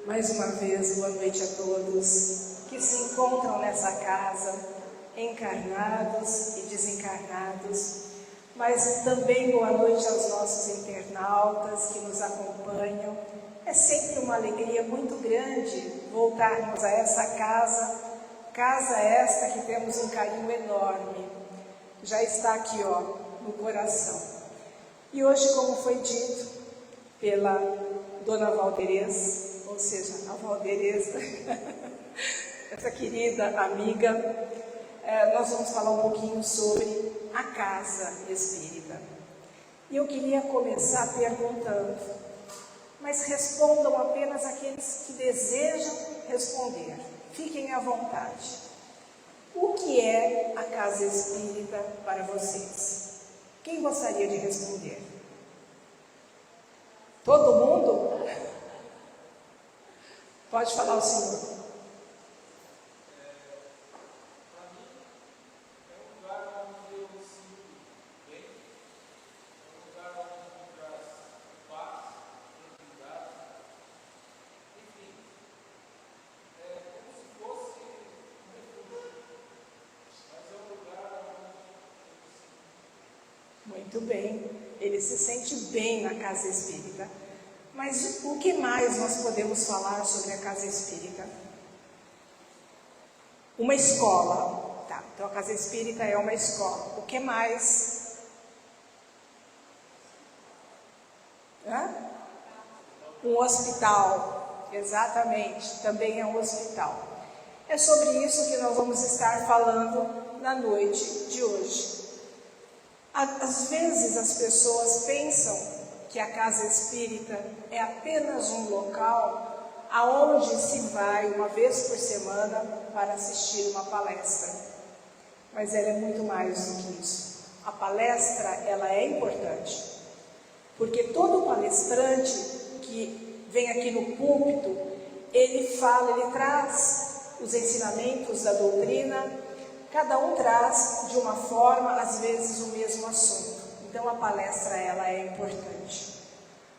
Mais uma vez, boa noite a todos que se encontram nessa casa, encarnados e desencarnados, mas também boa noite aos nossos internautas que nos acompanham. É sempre uma alegria muito grande voltarmos a essa casa esta que temos um carinho enorme, já está aqui no coração. E hoje, como foi dito pela Dona Valderez, ou seja, a Valdereza, essa querida amiga, nós vamos falar um pouquinho sobre a casa espírita. E eu queria começar perguntando, mas respondam apenas aqueles que desejam responder. Fiquem à vontade. O que é a casa espírita para vocês? Quem gostaria de responder? Todo mundo? Pode falar o senhor. Muito bem, ele se sente bem na casa espírita. Mas o que mais nós podemos falar sobre a casa espírita? Uma escola. Tá, então a casa espírita é uma escola. O que mais? Um hospital. Exatamente, também é um hospital. É sobre isso que nós vamos estar falando na noite de hoje. Às vezes as pessoas pensam que a casa espírita é apenas um local aonde se vai uma vez por semana para assistir uma palestra. Mas ela é muito mais do que isso. A palestra, ela é importante, porque todo palestrante que vem aqui no púlpito, ele fala, ele traz os ensinamentos da doutrina. Cada um traz de uma forma, às vezes, o mesmo assunto. Então, a palestra, ela é importante.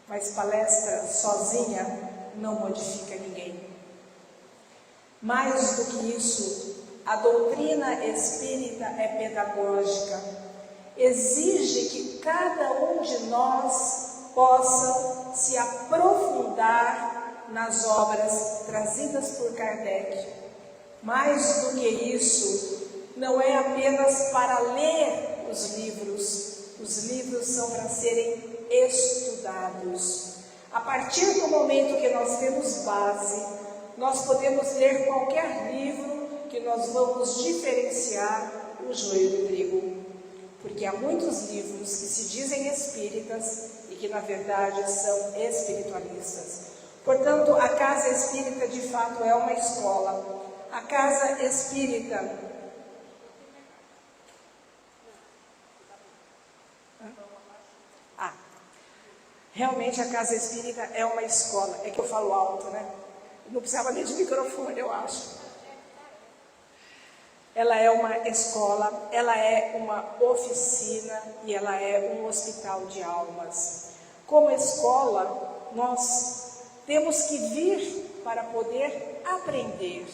Mas palestra sozinha não modifica ninguém. Mais do que isso, a doutrina espírita é pedagógica. Exige que cada um de nós possa se aprofundar nas obras trazidas por Kardec. Mais do que isso, não é apenas para ler os livros são para serem estudados. A partir do momento que nós temos base, nós podemos ler qualquer livro que nós vamos diferenciar o joio do trigo. Porque há muitos livros que se dizem espíritas e que na verdade são espiritualistas. Portanto, a casa espírita de fato é uma escola. A casa espírita realmente a casa espírita é uma escola. É que eu falo alto, né? Não precisava nem de microfone, eu acho. Ela é uma escola, ela é uma oficina e ela é um hospital de almas. Como escola, nós temos que vir para poder aprender,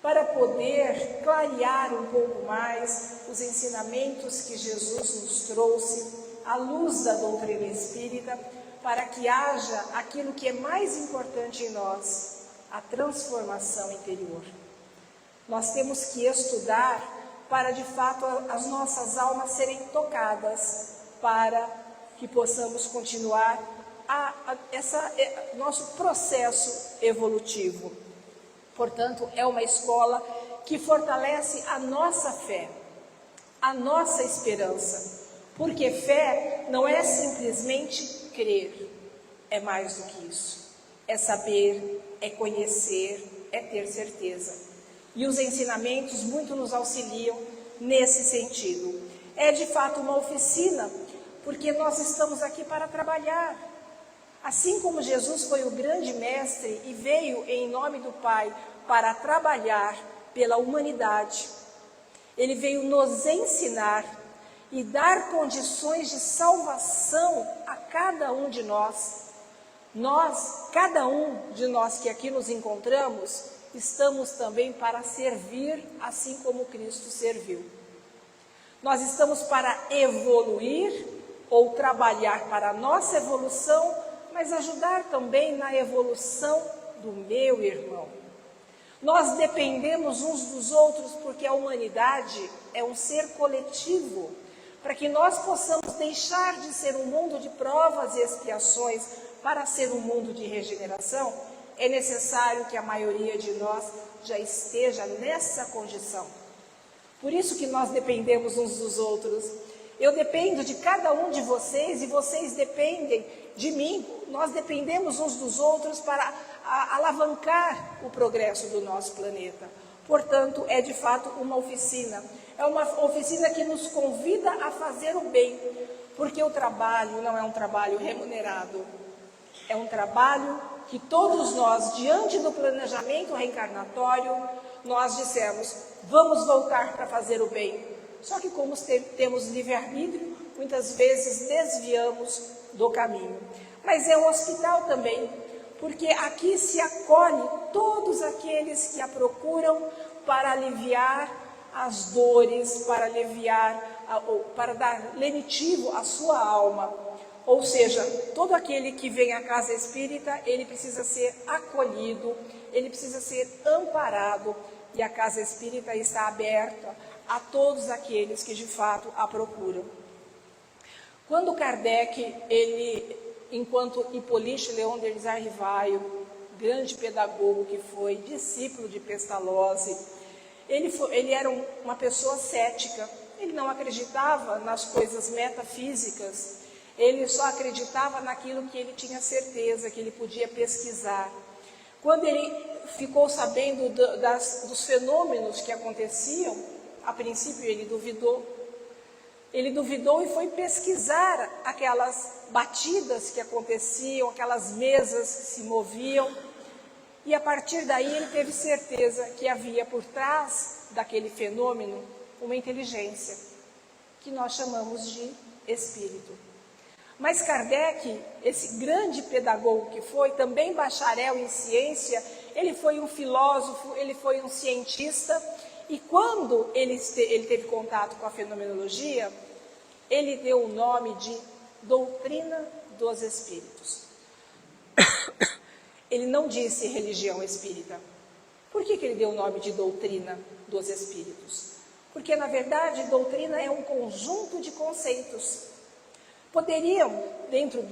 para poder clarear um pouco mais os ensinamentos que Jesus nos trouxe, à luz da doutrina espírita, para que haja aquilo que é mais importante em nós, a transformação interior. Nós temos que estudar para, de fato, as nossas almas serem tocadas, para que possamos continuar nosso processo evolutivo. Portanto, é uma escola que fortalece a nossa fé, a nossa esperança. Porque fé não é simplesmente crer, é mais do que isso. É saber, é conhecer, é ter certeza. E os ensinamentos muito nos auxiliam nesse sentido. É de fato uma oficina, porque nós estamos aqui para trabalhar. Assim como Jesus foi o grande mestre e veio em nome do Pai para trabalhar pela humanidade, ele veio nos ensinar e dar condições de salvação a cada um de nós. Nós, cada um de nós que aqui nos encontramos, estamos também para servir assim como Cristo serviu. Nós estamos para evoluir ou trabalhar para a nossa evolução, mas ajudar também na evolução do meu irmão. Nós dependemos uns dos outros porque a humanidade é um ser coletivo. Para que nós possamos deixar de ser um mundo de provas e expiações para ser um mundo de regeneração, é necessário que a maioria de nós já esteja nessa condição. Por isso que nós dependemos uns dos outros. Eu dependo de cada um de vocês e vocês dependem de mim. Nós dependemos uns dos outros para alavancar o progresso do nosso planeta. Portanto, é de fato uma oficina. É uma oficina que nos convida a fazer o bem, porque o trabalho não é um trabalho remunerado. É um trabalho que todos nós, diante do planejamento reencarnatório, nós dissemos, vamos voltar para fazer o bem. Só que como temos livre-arbítrio, muitas vezes desviamos do caminho. Mas é um hospital também, porque aqui se acolhe todos aqueles que a procuram para aliviar as dores, para aliviar, para dar lenitivo à sua alma. Ou seja, todo aquele que vem à casa espírita, ele precisa ser acolhido, ele precisa ser amparado, e a casa espírita está aberta a todos aqueles que de fato a procuram. Quando Kardec, enquanto Hippolyte Léon Denis Arrivaio, grande pedagogo que foi, discípulo de Pestalozzi, ele era uma pessoa cética, ele não acreditava nas coisas metafísicas, ele só acreditava naquilo que ele tinha certeza, que ele podia pesquisar. Quando ele ficou sabendo dos fenômenos que aconteciam, a princípio ele duvidou e foi pesquisar aquelas batidas que aconteciam, aquelas mesas que se moviam, e a partir daí ele teve certeza que havia por trás daquele fenômeno uma inteligência, que nós chamamos de espírito. Mas Kardec, esse grande pedagogo que foi, também bacharel em ciência, ele foi um filósofo, ele foi um cientista, e quando ele teve contato com a fenomenologia, ele deu o nome de doutrina dos espíritos. Ele não disse religião espírita. Por que ele deu o nome de doutrina dos espíritos? Porque, na verdade, doutrina é um conjunto de conceitos. Poderiam, dentro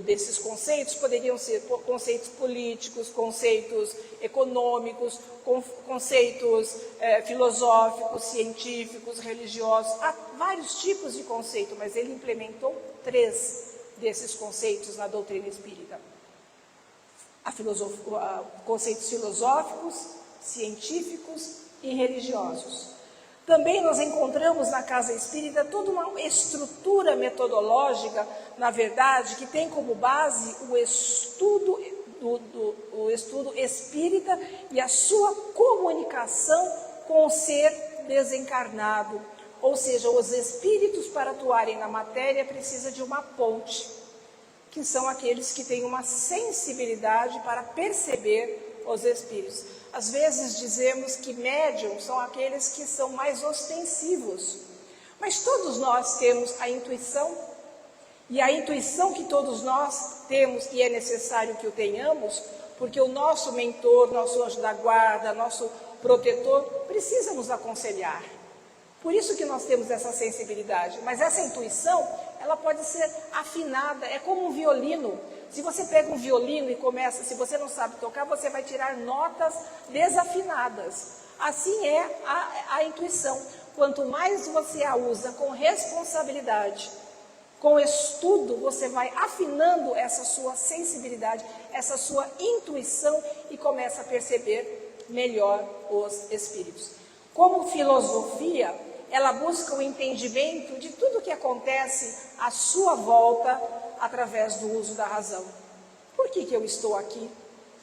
desses conceitos, poderiam ser conceitos políticos, conceitos econômicos, conceitos filosóficos, científicos, religiosos. Há vários tipos de conceito, mas ele implementou 3 desses conceitos na doutrina espírita. Conceitos filosóficos, científicos e religiosos. Também nós encontramos na casa espírita toda uma estrutura metodológica, na verdade, que tem como base o estudo espírita e a sua comunicação com o ser desencarnado. Ou seja, os espíritos, para atuarem na matéria, precisam de uma ponte, que são aqueles que têm uma sensibilidade para perceber os espíritos. Às vezes dizemos que médiums são aqueles que são mais ostensivos, mas todos nós temos a intuição, e a intuição que todos nós temos, e é necessário que o tenhamos, porque o nosso mentor, nosso anjo da guarda, nosso protetor, precisa nos aconselhar. Por isso que nós temos essa sensibilidade, mas essa intuição, ela pode ser afinada, é como um violino. Se você pega um violino e começa, se você não sabe tocar, você vai tirar notas desafinadas. Assim é a intuição. Quanto mais você a usa com responsabilidade, com estudo, você vai afinando essa sua sensibilidade, essa sua intuição e começa a perceber melhor os espíritos. Como filosofia, ela busca o entendimento de tudo que acontece à sua volta através do uso da razão. Por que eu estou aqui?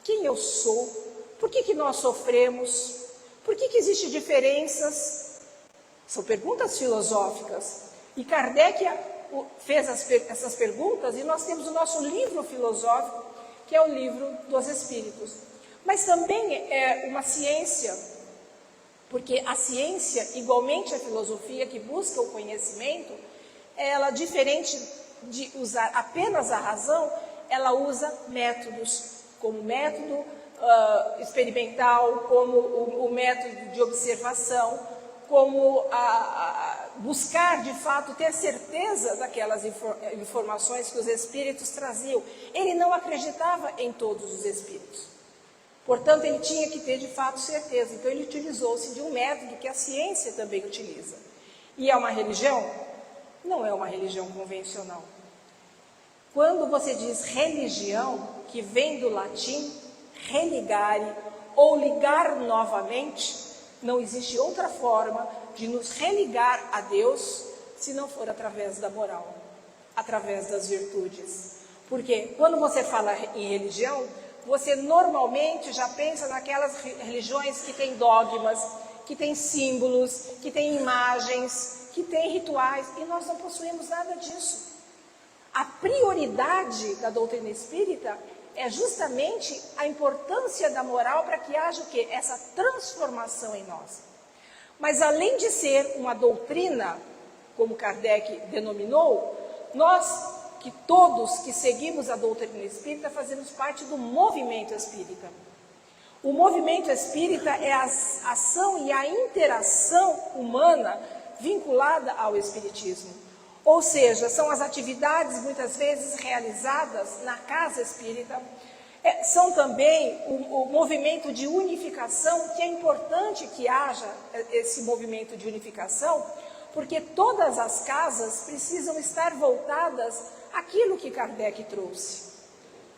Quem eu sou? Por que nós sofremos? Por que existem diferenças? São perguntas filosóficas. E Kardec fez essas perguntas e nós temos o nosso livro filosófico, que é o livro dos Espíritos. Mas também é uma ciência, porque a ciência, igualmente a filosofia que busca o conhecimento, ela, diferente de usar apenas a razão, ela usa métodos, como método experimental, como o método de observação, como buscar, de fato, ter certeza daquelas informações que os espíritos traziam. Ele não acreditava em todos os espíritos. Portanto, ele tinha que ter, de fato, certeza. Então, ele utilizou-se de um método que a ciência também utiliza. E é uma religião? Não é uma religião convencional. Quando você diz religião, que vem do latim religare, ou ligar novamente, não existe outra forma de nos religar a Deus se não for através da moral, através das virtudes. Porque quando você fala em religião, você normalmente já pensa naquelas religiões que têm dogmas, que têm símbolos, que têm imagens, que têm rituais, e nós não possuímos nada disso. A prioridade da doutrina espírita é justamente a importância da moral para que haja o quê? Essa transformação em nós. Mas além de ser uma doutrina, como Kardec denominou, nós, que todos que seguimos a doutrina espírita, fazemos parte do movimento espírita. O movimento espírita é a ação e a interação humana vinculada ao espiritismo. Ou seja, são as atividades muitas vezes realizadas na casa espírita. São também o movimento de unificação, que é importante que haja esse movimento de unificação, porque todas as casas precisam estar voltadas àquilo que Kardec trouxe.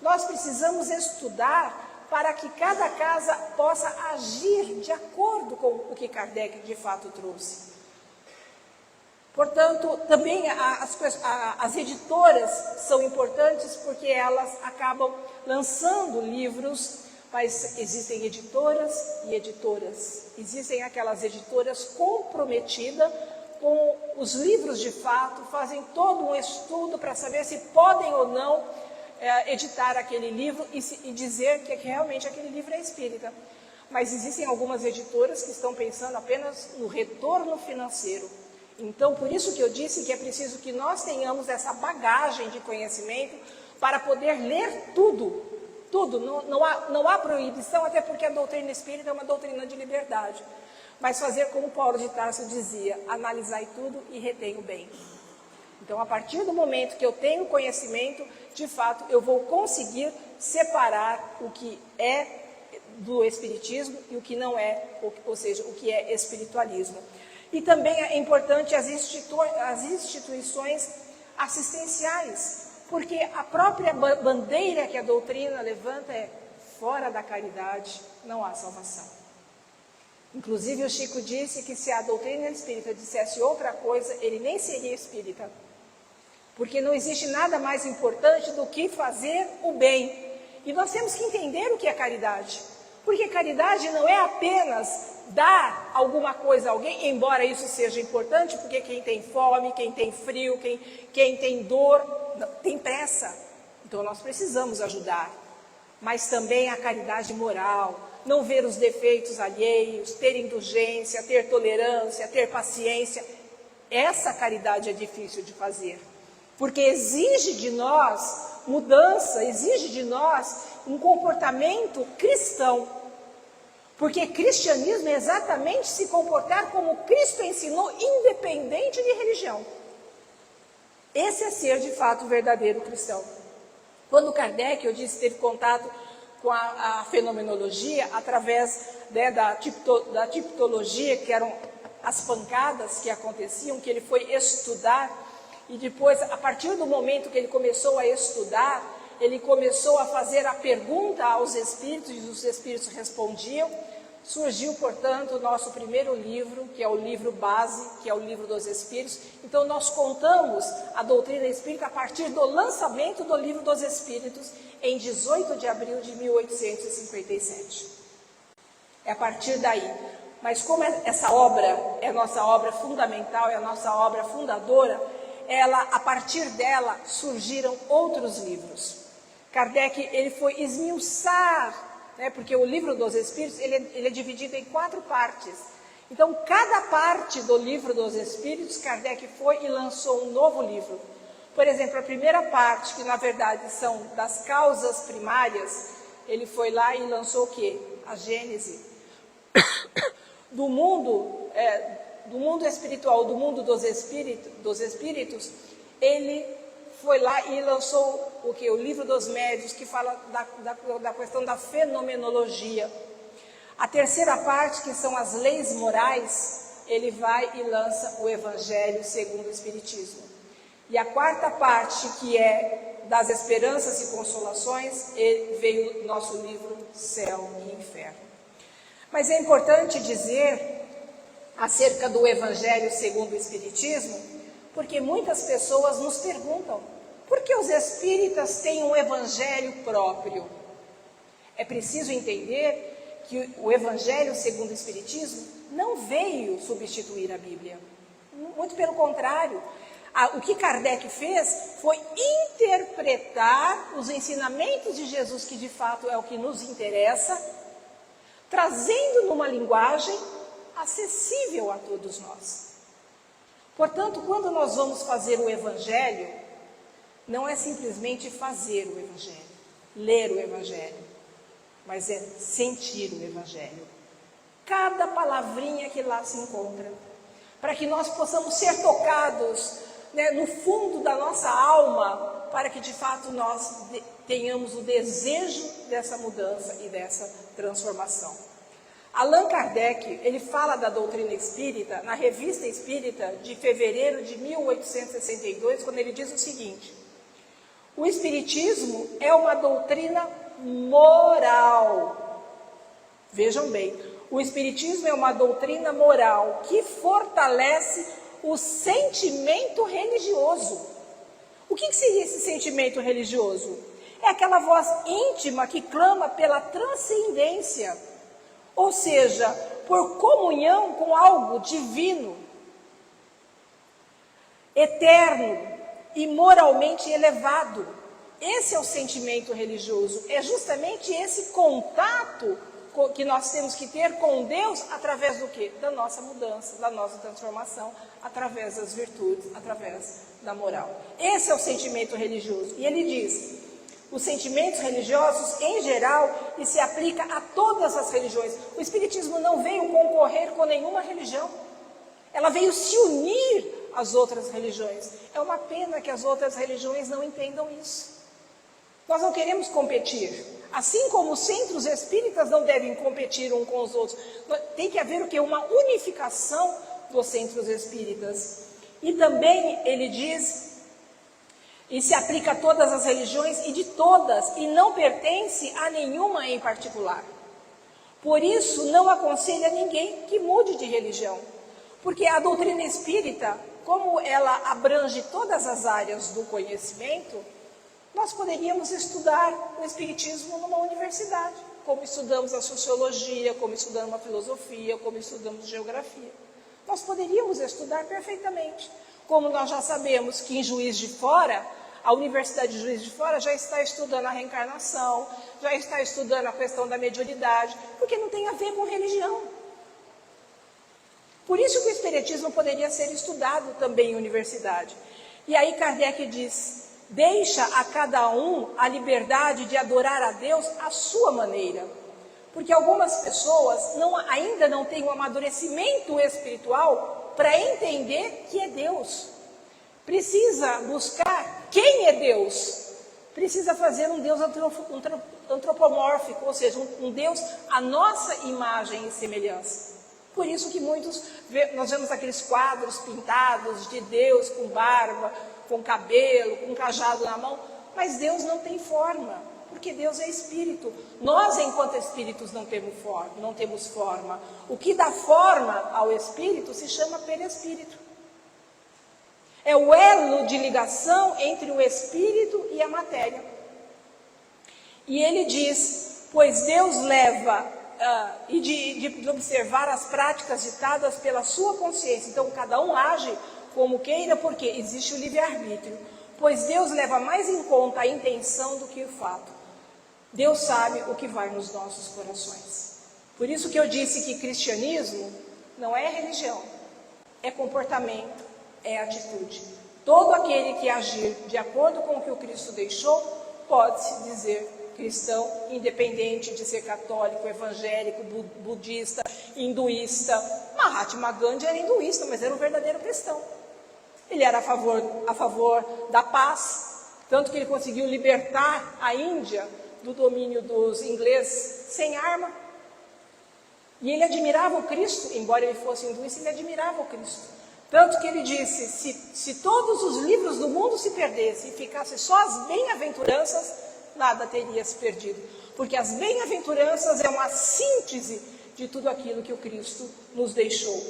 Nós precisamos estudar para que cada casa possa agir de acordo com o que Kardec de fato trouxe. Portanto, também as editoras são importantes porque elas acabam lançando livros, mas existem editoras e editoras. Existem aquelas editoras comprometidas com os livros de fato, fazem todo um estudo para saber se podem ou não editar aquele livro e dizer que realmente aquele livro é espírita. Mas existem algumas editoras que estão pensando apenas no retorno financeiro. Então, por isso que eu disse que é preciso que nós tenhamos essa bagagem de conhecimento para poder ler tudo. Tudo. Não há proibição, até porque a doutrina espírita é uma doutrina de liberdade. Mas fazer como Paulo de Tarso dizia, analisai tudo e retém o bem. Então, a partir do momento que eu tenho conhecimento, de fato, eu vou conseguir separar o que é do espiritismo e o que não é, ou seja, o que é espiritualismo. E também é importante as instituições assistenciais, porque a própria bandeira que a doutrina levanta é: fora da caridade não há salvação. Inclusive o Chico disse que se a doutrina espírita dissesse outra coisa, ele nem seria espírita. Porque não existe nada mais importante do que fazer o bem. E nós temos que entender o que é caridade. Porque caridade não é apenas dar alguma coisa a alguém, embora isso seja importante, porque quem tem fome, quem tem frio, quem tem dor, tem pressa. Então nós precisamos ajudar. Mas também a caridade moral, não ver os defeitos alheios, ter indulgência, ter tolerância, ter paciência. Essa caridade é difícil de fazer, porque exige de nós mudança, exige de nós um comportamento cristão. Porque cristianismo é exatamente se comportar como Cristo ensinou, independente de religião. Esse é ser, de fato, o verdadeiro cristão. Quando Kardec, eu disse, teve contato com a fenomenologia, através da tipologia, que eram as pancadas que aconteciam, que ele foi estudar, e depois, a partir do momento que ele começou a estudar, ele começou a fazer a pergunta aos espíritos, e os espíritos respondiam. Surgiu, portanto, o nosso primeiro livro, que é o livro base, que é o livro dos Espíritos. Então, nós contamos a doutrina espírita a partir do lançamento do livro dos Espíritos, em 18 de abril de 1857. É a partir daí. Mas como essa obra é a nossa obra fundamental, é a nossa obra fundadora, a partir dela, surgiram outros livros. Kardec, ele foi esmiuçar, né, porque o livro dos Espíritos, ele é dividido em 4 partes. Então, cada parte do livro dos Espíritos, Kardec foi e lançou um novo livro. Por exemplo, a primeira parte, que na verdade são das causas primárias, ele foi lá e lançou o quê? A Gênese. Do mundo espiritual, do mundo dos espíritos, ele foi lá e lançou o quê? O livro dos médiuns, que fala da questão da fenomenologia. A terceira parte, que são as leis morais, ele vai e lança o Evangelho segundo o Espiritismo. E a quarta parte, que é das esperanças e consolações, veio o nosso livro Céu e Inferno. Mas é importante dizer acerca do Evangelho segundo o Espiritismo, porque muitas pessoas nos perguntam, por que os espíritas têm um Evangelho próprio? É preciso entender que o Evangelho segundo o Espiritismo não veio substituir a Bíblia. Muito pelo contrário. O que Kardec fez foi interpretar os ensinamentos de Jesus, que de fato é o que nos interessa, trazendo numa linguagem acessível a todos nós. Portanto, quando nós vamos fazer o Evangelho, não é simplesmente fazer o Evangelho, ler o Evangelho, mas é sentir o Evangelho. Cada palavrinha que lá se encontra, para que nós possamos ser tocados, né, no fundo da nossa alma, para que de fato nós tenhamos o desejo dessa mudança e dessa transformação. Allan Kardec, ele fala da doutrina espírita na Revista Espírita de fevereiro de 1862, quando ele diz o seguinte: o Espiritismo é uma doutrina moral. Vejam bem, o Espiritismo é uma doutrina moral que fortalece o sentimento religioso. O que seria esse sentimento religioso? É aquela voz íntima que clama pela transcendência, ou seja, por comunhão com algo divino, eterno e moralmente elevado. Esse é o sentimento religioso, é justamente esse contato que nós temos que ter com Deus através do quê? Da nossa mudança, da nossa transformação, através das virtudes, através da moral. Esse é o sentimento religioso. E ele diz, os sentimentos religiosos, em geral, e se aplica a todas as religiões. O Espiritismo não veio concorrer com nenhuma religião. Ela veio se unir às outras religiões. É uma pena que as outras religiões não entendam isso. Nós não queremos competir. Assim como os centros espíritas não devem competir uns com os outros. Tem que haver o quê? Uma unificação dos centros espíritas. E também ele diz, e se aplica a todas as religiões e de todas, e não pertence a nenhuma em particular. Por isso, não aconselha ninguém que mude de religião. Porque a doutrina espírita, como ela abrange todas as áreas do conhecimento, nós poderíamos estudar o Espiritismo numa universidade, como estudamos a sociologia, como estudamos a filosofia, como estudamos geografia. Nós poderíamos estudar perfeitamente. Como nós já sabemos que em Juiz de Fora, a Universidade de Juiz de Fora já está estudando a reencarnação, já está estudando a questão da mediunidade, porque não tem a ver com religião. Por isso que o Espiritismo poderia ser estudado também em universidade. E aí Kardec diz, deixa a cada um a liberdade de adorar a Deus à sua maneira. Porque algumas pessoas ainda não têm um amadurecimento espiritual para entender que é Deus. Precisa buscar quem é Deus. Precisa fazer um Deus antropomórfico, ou seja, um Deus à nossa imagem e semelhança. Por isso que nós vemos aqueles quadros pintados de Deus com barba, com cabelo, com cajado na mão, mas Deus não tem forma, porque Deus é espírito. Nós, enquanto espíritos, não temos forma. O que dá forma ao espírito se chama perispírito. É o elo de ligação entre o espírito e a matéria. E ele diz, pois Deus leva de observar as práticas ditadas pela sua consciência. Então, cada um age como queira, porque existe o livre-arbítrio. Pois Deus leva mais em conta a intenção do que o fato. Deus sabe o que vai nos nossos corações. Por isso que eu disse que cristianismo não é religião, é comportamento, é atitude. Todo aquele que agir de acordo com o que o Cristo deixou, pode-se dizer cristão, independente de ser católico, evangélico, budista, hinduísta. Mahatma Gandhi era hinduísta, mas era um verdadeiro cristão. Ele era a favor da paz, tanto que ele conseguiu libertar a Índia do domínio dos ingleses sem arma. E ele admirava o Cristo, embora ele fosse hinduísta, ele admirava o Cristo. Tanto que ele disse, se todos os livros do mundo se perdessem e ficassem só as bem-aventuranças, nada teria se perdido. Porque as bem-aventuranças é uma síntese de tudo aquilo que o Cristo nos deixou.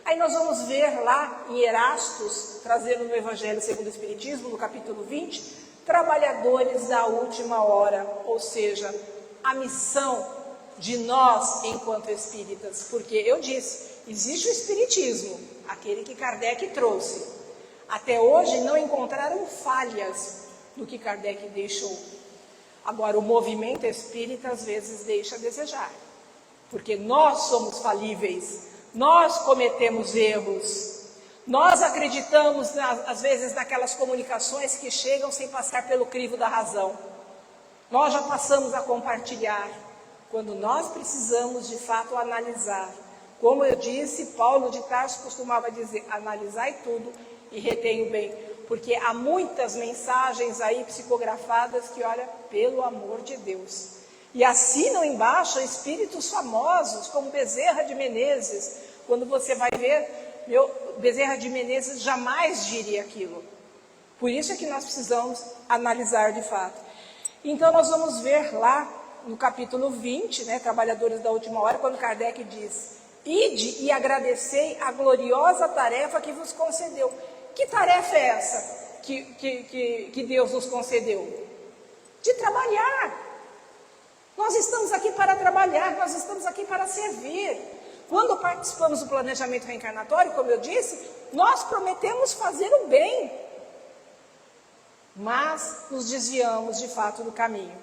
Aí nós vamos ver lá em Erastos, trazendo no Evangelho segundo o Espiritismo, no capítulo 20, trabalhadores da última hora, ou seja, a missão de nós enquanto espíritas. Porque eu disse, existe o Espiritismo, aquele que Kardec trouxe. Até hoje não encontraram falhas no que Kardec deixou. Agora, o movimento espírita às vezes deixa a desejar, porque nós somos falíveis, nós cometemos erros, nós acreditamos às vezes naquelas comunicações que chegam sem passar pelo crivo da razão. Nós já passamos a compartilhar, quando nós precisamos de fato analisar. Como eu disse, Paulo de Tarso costumava dizer, analisai tudo e retém o bem. Porque há muitas mensagens aí psicografadas que, olha, pelo amor de Deus. E assinam embaixo espíritos famosos, como Bezerra de Menezes. Quando você vai ver, Bezerra de Menezes jamais diria aquilo. Por isso é que nós precisamos analisar de fato. Então nós vamos ver lá no capítulo 20, Trabalhadores da Última Hora, quando Kardec diz, ide e agradecei a gloriosa tarefa que vos concedeu. Que tarefa é essa que Deus nos concedeu? De trabalhar. Nós estamos aqui para trabalhar, nós estamos aqui para servir. Quando participamos do planejamento reencarnatório, como eu disse, nós prometemos fazer o bem, mas nos desviamos de fato do caminho.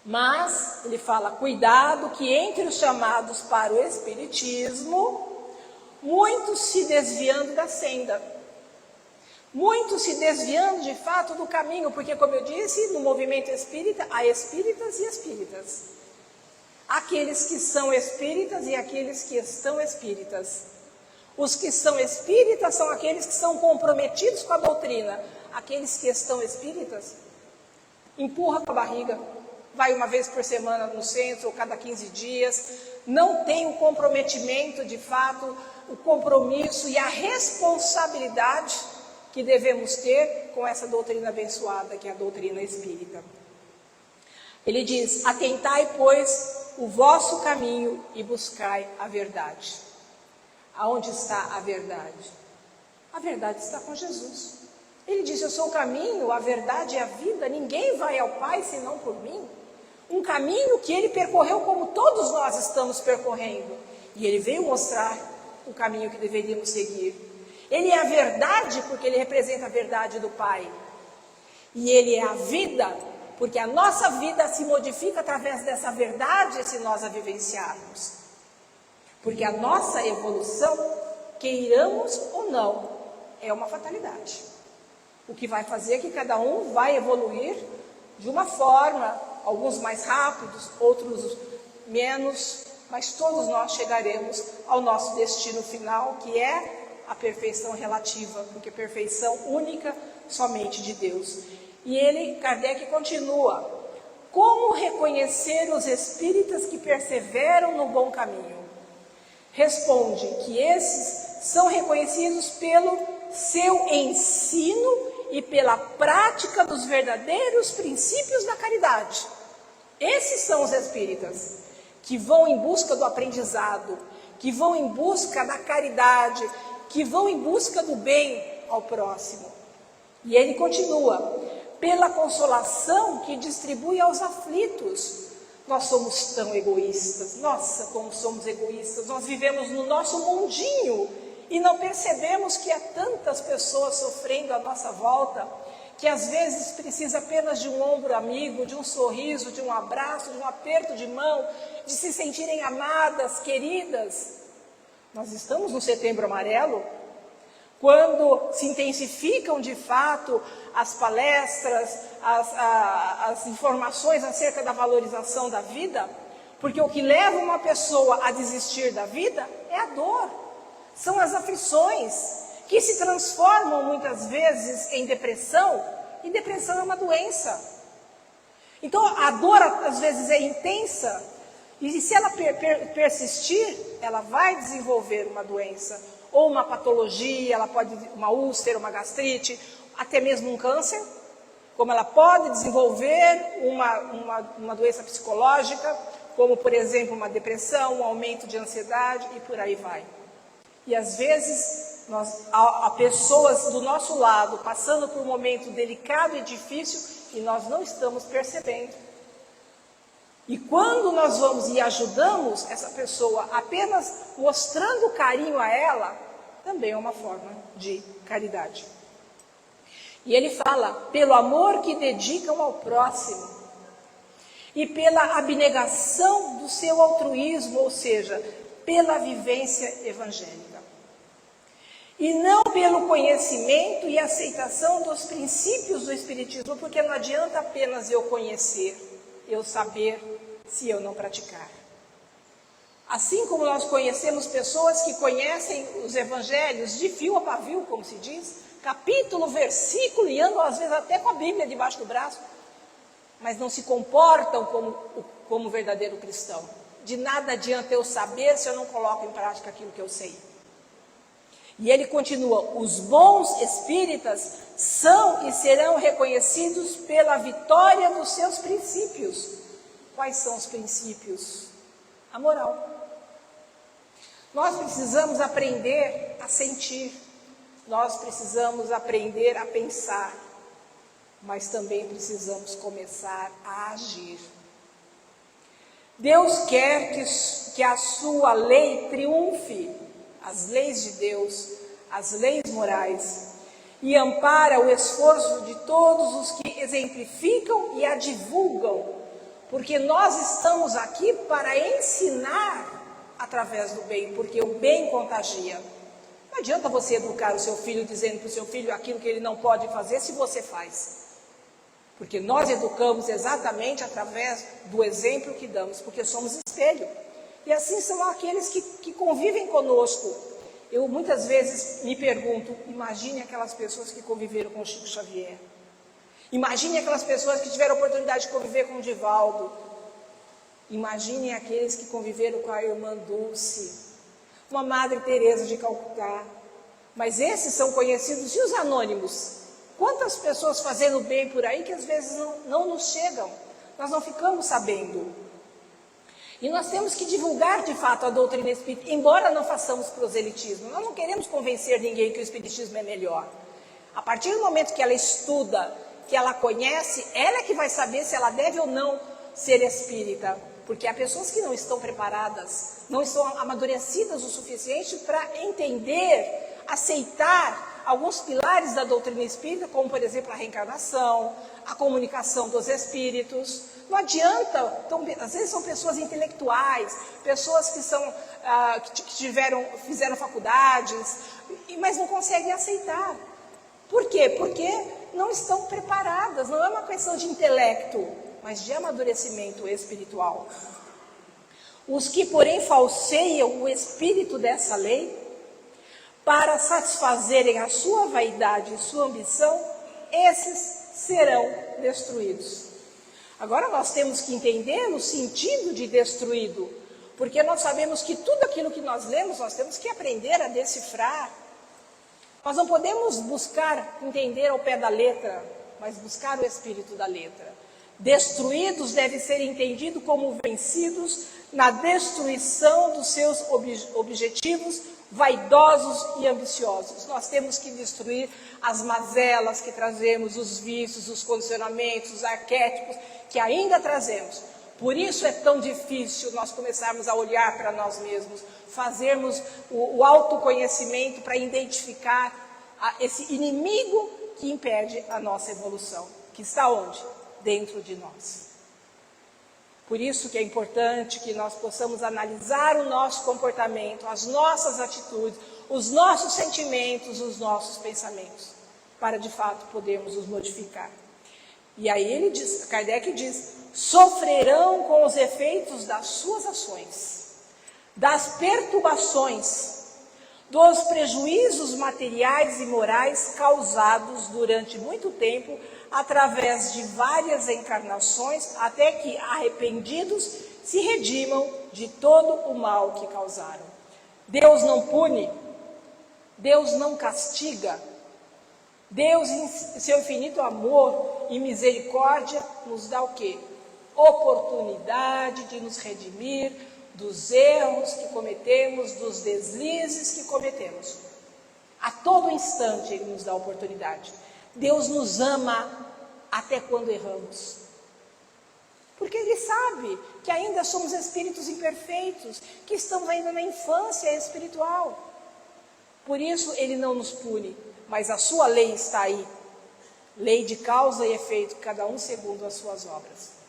Mas, ele fala, cuidado que entre os chamados para o Espiritismo, muitos se desviando da senda. Muitos se desviando de fato do caminho, porque como eu disse, no movimento espírita, há espíritas e espíritas. Aqueles que são espíritas e aqueles que estão espíritas. Os que são espíritas são aqueles que são comprometidos com a doutrina. Aqueles que estão espíritas, empurra com a barriga, vai uma vez por semana no centro, ou cada 15 dias, não tem o comprometimento de fato, o compromisso e a responsabilidade que devemos ter com essa doutrina abençoada, que é a doutrina espírita. Ele diz, atentai, pois, o vosso caminho e buscai a verdade. Aonde está a verdade? A verdade está com Jesus. Ele diz, eu sou o caminho, a verdade e a vida, ninguém vai ao Pai senão por mim. Um caminho que ele percorreu como todos nós estamos percorrendo. E ele veio mostrar o caminho que deveríamos seguir. Ele é a verdade porque ele representa a verdade do Pai. E ele é a vida porque a nossa vida se modifica através dessa verdade se nós a vivenciarmos. Porque a nossa evolução, queiramos ou não, é uma fatalidade. O que vai fazer é que cada um vai evoluir de uma forma, alguns mais rápidos, outros menos, mas todos nós chegaremos ao nosso destino final, que é a perfeição relativa, porque perfeição única somente de Deus. E ele, Kardec, continua, como reconhecer os espíritas que perseveram no bom caminho? Responde que esses são reconhecidos pelo seu ensino e pela prática dos verdadeiros princípios da caridade. Esses são os espíritas que vão em busca do aprendizado, que vão em busca da caridade, que vão em busca do bem ao próximo. E ele continua, pela consolação que distribui aos aflitos. Nós somos tão egoístas, nossa, como somos egoístas, nós vivemos no nosso mundinho E não percebemos que há tantas pessoas sofrendo à nossa volta, que às vezes precisa apenas de um ombro amigo, de um sorriso, de um abraço, de um aperto de mão, de se sentirem amadas, queridas. Nós estamos no Setembro Amarelo, quando se intensificam de fato as palestras, as informações acerca da valorização da vida, porque o que leva uma pessoa a desistir da vida é a dor, são as aflições, que se transformam muitas vezes em depressão, e depressão é uma doença. Então a dor às vezes é intensa, e se ela persistir, ela vai desenvolver uma doença, ou uma patologia, ela pode uma úlcera, uma gastrite, até mesmo um câncer, como ela pode desenvolver uma doença psicológica, como por exemplo uma depressão, um aumento de ansiedade e por aí vai. E às vezes há pessoas do nosso lado passando por um momento delicado e difícil e nós não estamos percebendo. E quando nós vamos e ajudamos essa pessoa apenas mostrando carinho a ela, também é uma forma de caridade. E ele fala, pelo amor que dedicam ao próximo e pela abnegação do seu altruísmo, ou seja, pela vivência evangélica. E não pelo conhecimento e aceitação dos princípios do Espiritismo, porque não adianta apenas eu conhecer, eu saber, se eu não praticar. Assim como nós conhecemos pessoas que conhecem os evangelhos de fio a pavio, como se diz, capítulo, versículo, e andam às vezes até com a Bíblia debaixo do braço, mas não se comportam como verdadeiro cristão. De nada adianta eu saber se eu não coloco em prática aquilo que eu sei. E ele continua, os bons espíritas são e serão reconhecidos pela vitória dos seus princípios. Quais são os princípios? A moral. Nós precisamos aprender a sentir, nós precisamos aprender a pensar, mas também precisamos começar a agir. Deus quer que a sua lei triunfe, as leis de Deus, as leis morais, e ampara o esforço de todos os que exemplificam e a divulgam, porque nós estamos aqui para ensinar através do bem, porque o bem contagia. Não adianta você educar o seu filho dizendo para o seu filho aquilo que ele não pode fazer se você faz. Porque nós educamos exatamente através do exemplo que damos, porque somos espelho. E assim são aqueles que convivem conosco. Eu muitas vezes me pergunto, imagine aquelas pessoas que conviveram com o Chico Xavier. Imagine aquelas pessoas que tiveram a oportunidade de conviver com o Divaldo. Imagine aqueles que conviveram com a irmã Dulce, uma Madre Teresa de Calcutá. Mas esses são conhecidos, e os anônimos? Quantas pessoas fazendo bem por aí que às vezes não nos chegam, nós não ficamos sabendo. E nós temos que divulgar de fato a doutrina espírita, embora não façamos proselitismo. Nós não queremos convencer ninguém que o espiritismo é melhor. A partir do momento que ela estuda, que ela conhece, ela é que vai saber se ela deve ou não ser espírita. Porque há pessoas que não estão preparadas, não estão amadurecidas o suficiente para entender, aceitar alguns pilares da doutrina espírita, como por exemplo a reencarnação, a comunicação dos espíritos. Não adianta, então, às vezes são pessoas intelectuais, pessoas que fizeram faculdades, mas não conseguem aceitar. Por quê? Porque não estão preparadas, não é uma questão de intelecto, mas de amadurecimento espiritual. Os que, porém, falseiam o espírito dessa lei, para satisfazerem a sua vaidade e sua ambição, esses serão destruídos. Agora nós temos que entender o sentido de destruído, porque nós sabemos que tudo aquilo que nós lemos, nós temos que aprender a decifrar. Nós não podemos buscar entender ao pé da letra, mas buscar o espírito da letra. Destruídos deve ser entendido como vencidos na destruição dos seus objetivos vaidosos e ambiciosos. Nós temos que destruir as mazelas que trazemos, os vícios, os condicionamentos, os arquétipos que ainda trazemos. Por isso é tão difícil nós começarmos a olhar para nós mesmos, fazermos o autoconhecimento para identificar esse inimigo que impede a nossa evolução, que está onde? Dentro de nós. Por isso que é importante que nós possamos analisar o nosso comportamento, as nossas atitudes, os nossos sentimentos, os nossos pensamentos, para de fato podermos os modificar. E aí Kardec diz, sofrerão com os efeitos das suas ações, das perturbações, dos prejuízos materiais e morais causados durante muito tempo, através de várias encarnações, até que, arrependidos, se redimam de todo o mal que causaram. Deus não pune, Deus não castiga, Deus, em seu infinito amor e misericórdia, nos dá o quê? Oportunidade de nos redimir dos erros que cometemos, dos deslizes que cometemos. A todo instante Ele nos dá oportunidade. Deus nos ama até quando erramos. Porque Ele sabe que ainda somos espíritos imperfeitos, que estamos ainda na infância espiritual. Por isso Ele não nos pune, mas a sua lei está aí. Lei de causa e efeito, cada um segundo as suas obras.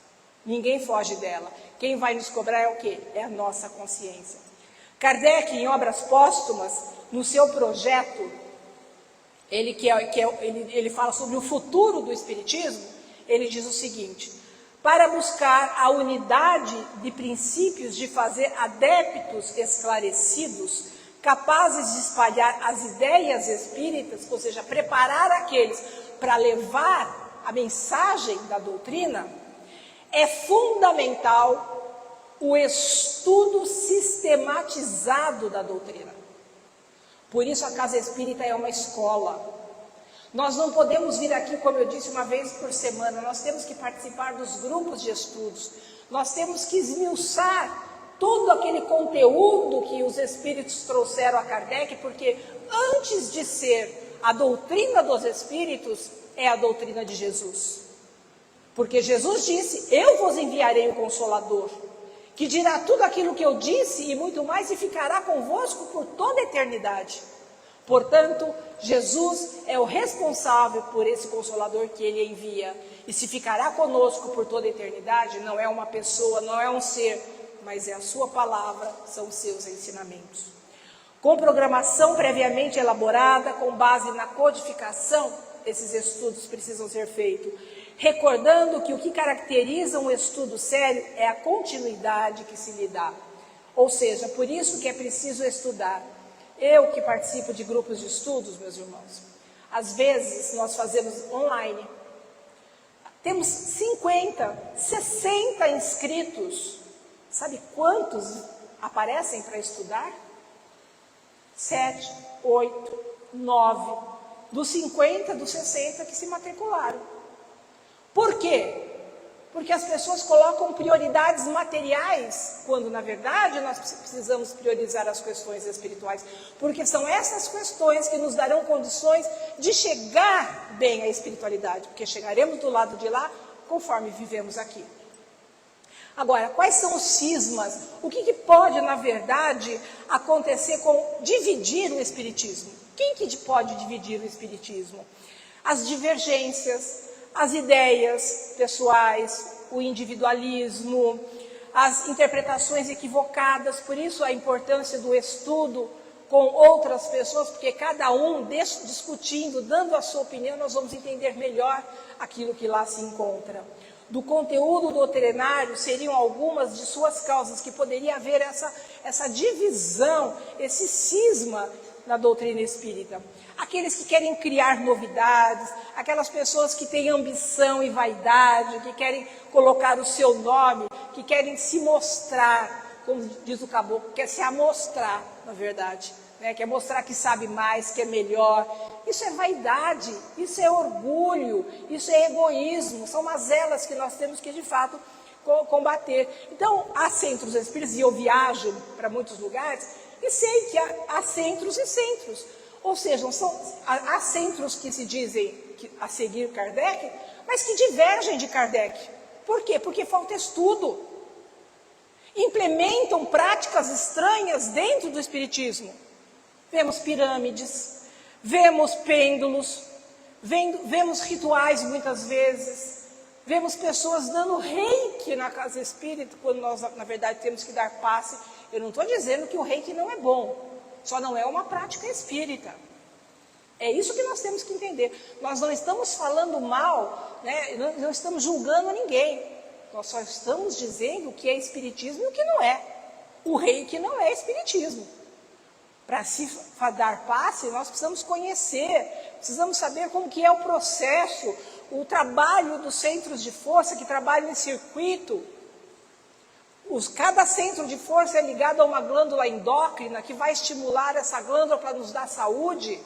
Ninguém foge dela. Quem vai nos cobrar é o quê? É a nossa consciência. Kardec, em Obras Póstumas, no seu projeto, ele fala sobre o futuro do Espiritismo, ele diz o seguinte: para buscar a unidade de princípios de fazer adeptos esclarecidos, capazes de espalhar as ideias espíritas, ou seja, preparar aqueles para levar a mensagem da doutrina, é fundamental o estudo sistematizado da doutrina. Por isso a Casa Espírita é uma escola. Nós não podemos vir aqui, como eu disse, uma vez por semana. Nós temos que participar dos grupos de estudos. Nós temos que esmiuçar todo aquele conteúdo que os Espíritos trouxeram a Kardec, porque antes de ser a doutrina dos Espíritos, é a doutrina de Jesus. Porque Jesus disse, eu vos enviarei o Consolador, que dirá tudo aquilo que eu disse e muito mais, e ficará convosco por toda a eternidade. Portanto, Jesus é o responsável por esse Consolador que Ele envia. E se ficará conosco por toda a eternidade, não é uma pessoa, não é um ser, mas é a sua palavra, são os seus ensinamentos. Com programação previamente elaborada, com base na codificação, esses estudos precisam ser feitos. Recordando que o que caracteriza um estudo sério é a continuidade que se lhe dá. Ou seja, por isso que é preciso estudar. Eu que participo de grupos de estudos, meus irmãos, às vezes nós fazemos online. Temos 50, 60 inscritos. Sabe quantos aparecem para estudar? 7, 8, 9, dos 50, dos 60 que se matricularam. Por quê? Porque as pessoas colocam prioridades materiais, quando na verdade nós precisamos priorizar as questões espirituais, porque são essas questões que nos darão condições de chegar bem à espiritualidade, porque chegaremos do lado de lá conforme vivemos aqui. Agora, quais são os cismas? O que pode, na verdade, acontecer com dividir o Espiritismo? Quem que pode dividir o Espiritismo? As divergências, as ideias pessoais, o individualismo, as interpretações equivocadas. Por isso a importância do estudo com outras pessoas, porque cada um discutindo, dando a sua opinião, nós vamos entender melhor aquilo que lá se encontra. Do conteúdo doutrinário seriam algumas de suas causas que poderia haver essa divisão, esse cisma na doutrina espírita. Aqueles que querem criar novidades, aquelas pessoas que têm ambição e vaidade, que querem colocar o seu nome, que querem se mostrar, como diz o caboclo, quer se amostrar, na verdade, né? Quer mostrar que sabe mais, que é melhor. Isso é vaidade, isso é orgulho, isso é egoísmo, são mazelas que nós temos que, de fato, combater. Então, há centros espíritas, e eu viajo para muitos lugares, e sei que há centros e centros. Ou seja, há centros que se dizem a seguir Kardec, mas que divergem de Kardec. Por quê? Porque falta estudo. implementam práticas estranhas dentro do espiritismo. Vemos pirâmides, vemos pêndulos, vemos rituais muitas vezes, vemos pessoas dando reiki na casa espírita, quando nós, na verdade, temos que dar passe. Eu não estou dizendo que o reiki não é bom, só não é uma prática espírita. É isso que nós temos que entender. Nós não estamos falando mal, né? Não estamos julgando ninguém. Nós só estamos dizendo o que é espiritismo e o que não é. O reiki não é espiritismo. Para se dar passe, nós precisamos conhecer, precisamos saber como que é o processo, o trabalho dos centros de força que trabalham em circuito. Cada centro de força é ligado a uma glândula endócrina que vai estimular essa glândula para nos dar saúde.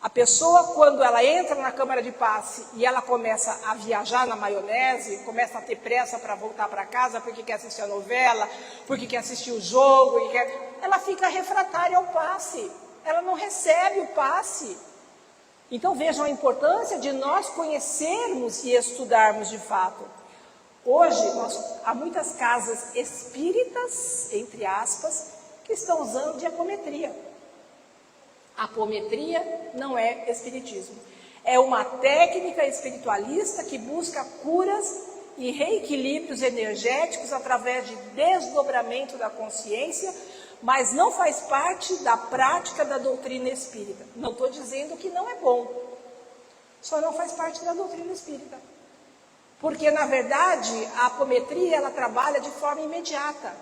A pessoa, quando ela entra na câmara de passe e ela começa a viajar na maionese, começa a ter pressa para voltar para casa porque quer assistir a novela, porque quer assistir o jogo, ela fica refratária ao passe, ela não recebe o passe. Então vejam a importância de nós conhecermos e estudarmos de fato. Hoje, há muitas casas espíritas, entre aspas, que estão usando de apometria. Apometria não é espiritismo. É uma técnica espiritualista que busca curas e reequilíbrios energéticos através de desdobramento da consciência, mas não faz parte da prática da doutrina espírita. Não estou dizendo que não é bom, só não faz parte da doutrina espírita. Porque, na verdade, a apometria ela trabalha de forma imediata.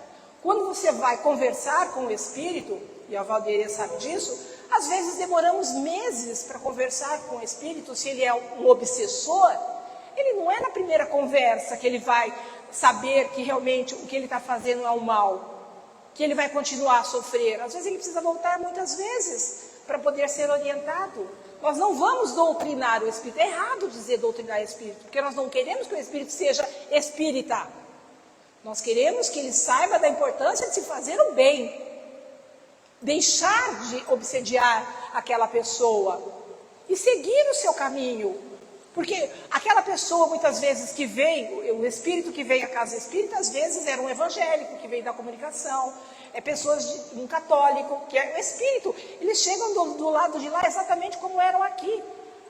Quando você vai conversar com o espírito, e a Valdeira sabe disso, às vezes demoramos meses para conversar com o espírito. Se ele é um obsessor, ele não é na primeira conversa que ele vai saber que realmente o que ele está fazendo é um mal, que ele vai continuar a sofrer. Às vezes ele precisa voltar muitas vezes para poder ser orientado. Nós não vamos doutrinar o espírito. É errado dizer doutrinar o espírito, porque nós não queremos que o espírito seja espírita. Nós queremos que ele saiba da importância de se fazer o bem, deixar de obsediar aquela pessoa e seguir o seu caminho. Porque aquela pessoa, muitas vezes, que vem, o espírito que vem à casa espírita, às vezes era um evangélico que veio da comunicação, um católico, que é um espírito. Eles chegam do lado de lá exatamente como eram aqui,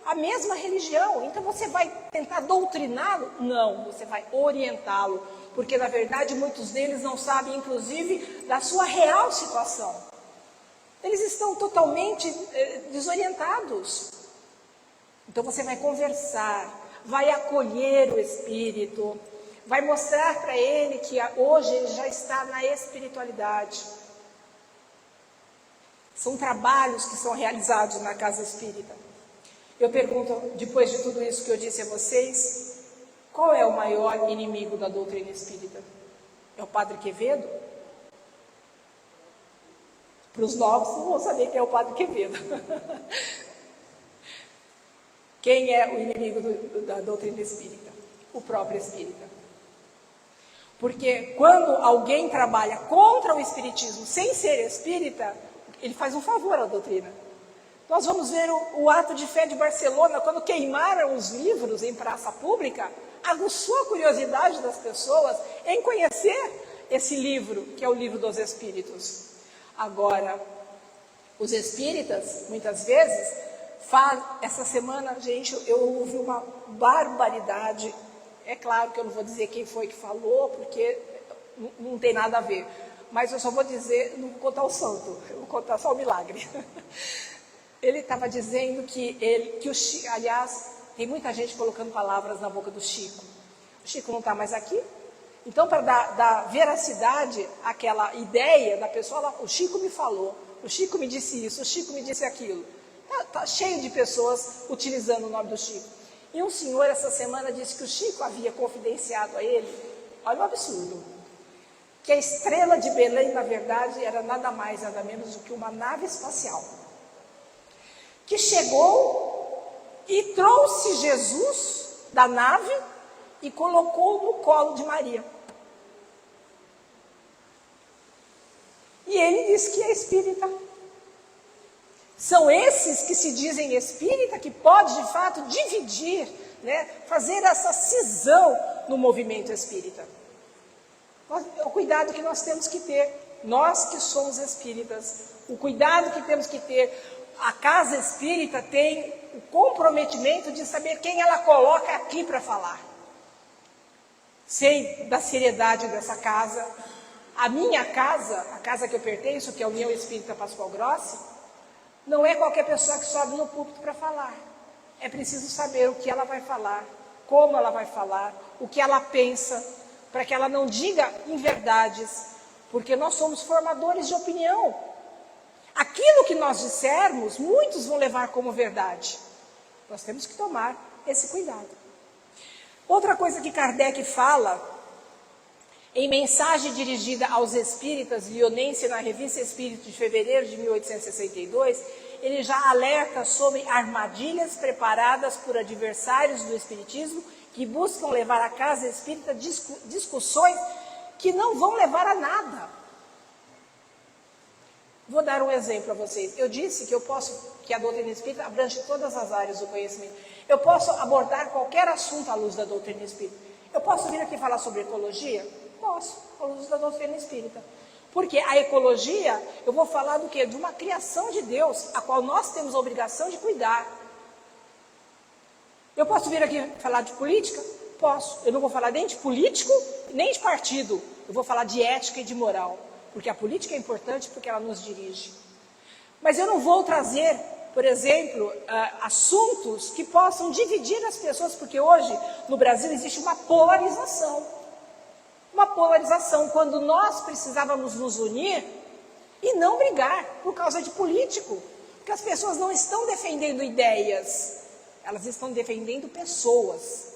a mesma religião. Então você vai tentar doutriná-lo? Não, você vai orientá-lo, porque na verdade muitos deles não sabem, inclusive, da sua real situação. Eles estão totalmente desorientados. Então você vai conversar, vai acolher o espírito, vai mostrar para ele que hoje ele já está na espiritualidade. São trabalhos que são realizados na casa espírita. Eu pergunto, depois de tudo isso que eu disse a vocês, qual é o maior inimigo da doutrina espírita? É o Padre Quevedo? Para os novos não vão saber quem é o Padre Quevedo. Quem é o inimigo da doutrina espírita? O próprio espírita. Porque quando alguém trabalha contra o espiritismo sem ser espírita, ele faz um favor à doutrina. Nós vamos ver o ato de fé de Barcelona, quando queimaram os livros em praça pública, aguçou a curiosidade das pessoas em conhecer esse livro, que é o Livro dos Espíritos. Agora, os espíritas, muitas vezes, essa semana, gente, eu ouvi uma barbaridade. É claro que eu não vou dizer quem foi que falou, porque não tem nada a ver. Mas eu só vou dizer, não vou contar o santo, eu vou contar só o milagre. Ele estava dizendo que o Chico, aliás, tem muita gente colocando palavras na boca do Chico. O Chico não está mais aqui. Então, para dar veracidade àquela ideia da pessoa, o Chico me falou, o Chico me disse isso, o Chico me disse aquilo. Está cheio de pessoas utilizando o nome do Chico. E um senhor, essa semana, disse que o Chico havia confidenciado a ele, olha o absurdo, que a estrela de Belém, na verdade, era nada mais, nada menos do que uma nave espacial, que chegou e trouxe Jesus da nave e colocou no colo de Maria. E ele diz que é espírita. São esses que se dizem espírita que pode, de fato, dividir, né, fazer essa cisão no movimento espírita. O cuidado que nós temos que ter, nós que somos espíritas, o cuidado que temos que ter. A casa espírita tem o comprometimento de saber quem ela coloca aqui para falar. Sei da seriedade dessa casa. A minha casa, a casa que eu pertenço, que é a União Espírita Pascoal Grossi, não é qualquer pessoa que sobe no púlpito para falar. É preciso saber o que ela vai falar, como ela vai falar, o que ela pensa, para que ela não diga inverdades, porque nós somos formadores de opinião. Aquilo que nós dissermos, muitos vão levar como verdade. Nós temos que tomar esse cuidado. Outra coisa que Kardec fala, em mensagem dirigida aos espíritas lionenses na Revista Espírita de fevereiro de 1862, ele já alerta sobre armadilhas preparadas por adversários do espiritismo que buscam levar à casa espírita discussões que não vão levar a nada. Vou dar um exemplo a vocês. Eu disse que a doutrina espírita abrange todas as áreas do conhecimento. Eu posso abordar qualquer assunto à luz da doutrina espírita. Eu posso vir aqui falar sobre ecologia? Posso, à luz da doutrina espírita. Porque a ecologia, eu vou falar do quê? De uma criação de Deus, a qual nós temos a obrigação de cuidar. Eu posso vir aqui falar de política? Posso. Eu não vou falar nem de político, nem de partido. Eu vou falar de ética e de moral. Porque a política é importante porque ela nos dirige. Mas eu não vou trazer, por exemplo, assuntos que possam dividir as pessoas, porque hoje no Brasil existe uma polarização. Uma polarização quando nós precisávamos nos unir e não brigar por causa de político. Porque as pessoas não estão defendendo ideias, elas estão defendendo pessoas.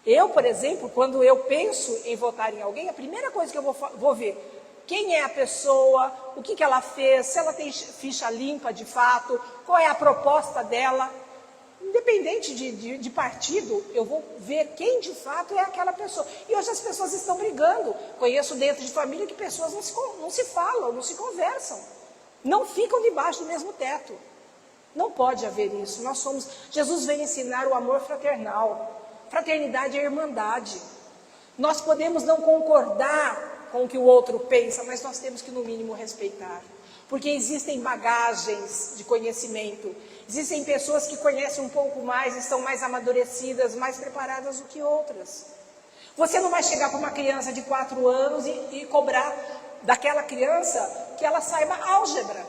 Eu, por exemplo, quando eu penso em votar em alguém, a primeira coisa que eu vou ver, quem é a pessoa, o que ela fez, se ela tem ficha limpa de fato, qual é a proposta dela. Independente de partido, eu vou ver quem de fato é aquela pessoa. E hoje as pessoas estão brigando. Conheço dentro de família que pessoas não se falam, não se conversam. Não ficam debaixo do mesmo teto. Não pode haver isso. Jesus veio ensinar o amor fraternal. Fraternidade é irmandade. Nós podemos não concordar com o que o outro pensa, mas nós temos que, no mínimo, respeitar. Porque existem bagagens de conhecimento. Existem pessoas que conhecem um pouco mais, estão mais amadurecidas, mais preparadas do que outras. Você não vai chegar para uma criança de 4 anos e cobrar daquela criança que ela saiba álgebra.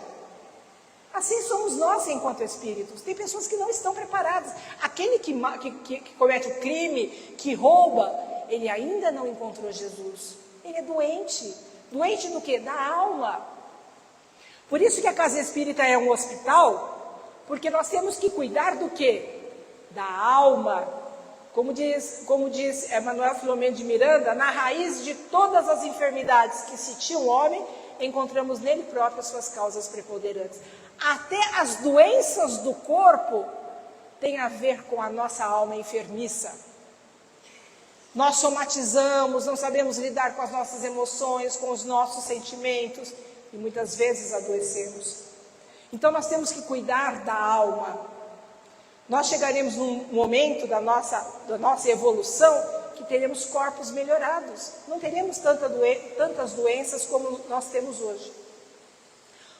Assim somos nós enquanto espíritos. Tem pessoas que não estão preparadas. Aquele que comete o crime, que rouba, ele ainda não encontrou Jesus. Ele é doente. Doente do quê? Da alma. Por isso que a casa espírita é um hospital, porque nós temos que cuidar do quê? Da alma. Como diz Manuel Filomeno de Miranda, na raiz de todas as enfermidades que sitia o homem, encontramos nele próprio as suas causas preponderantes. Até as doenças do corpo têm a ver com a nossa alma enfermiça. Nós somatizamos, não sabemos lidar com as nossas emoções, com os nossos sentimentos e muitas vezes adoecemos. Então nós temos que cuidar da alma. Nós chegaremos num momento da nossa evolução que teremos corpos melhorados. Não teremos tantas doenças como nós temos hoje.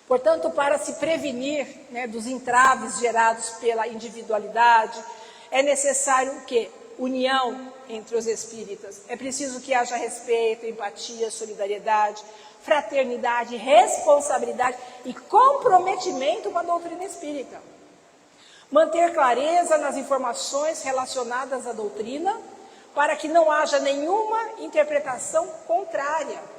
Portanto, para se prevenir dos entraves gerados pela individualidade, é necessário o quê? União entre os espíritas. É preciso que haja respeito, empatia, solidariedade, fraternidade, responsabilidade e comprometimento com a doutrina espírita. Manter clareza nas informações relacionadas à doutrina, para que não haja nenhuma interpretação contrária.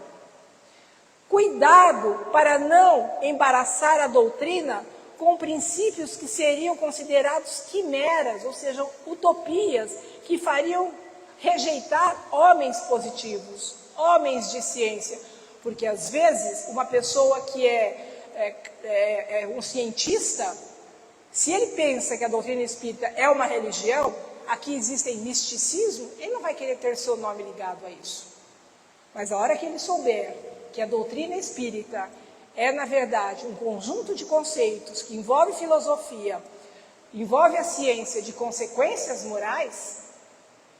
Cuidado para não embaraçar a doutrina com princípios que seriam considerados quimeras, ou seja, utopias, que fariam rejeitar homens positivos, homens de ciência. Porque às vezes uma pessoa que é um cientista, se ele pensa que a doutrina espírita é uma religião, aqui existem misticismo, ele não vai querer ter seu nome ligado a isso. Mas a hora que ele souber que a doutrina espírita é, na verdade, um conjunto de conceitos que envolve filosofia, envolve a ciência de consequências morais,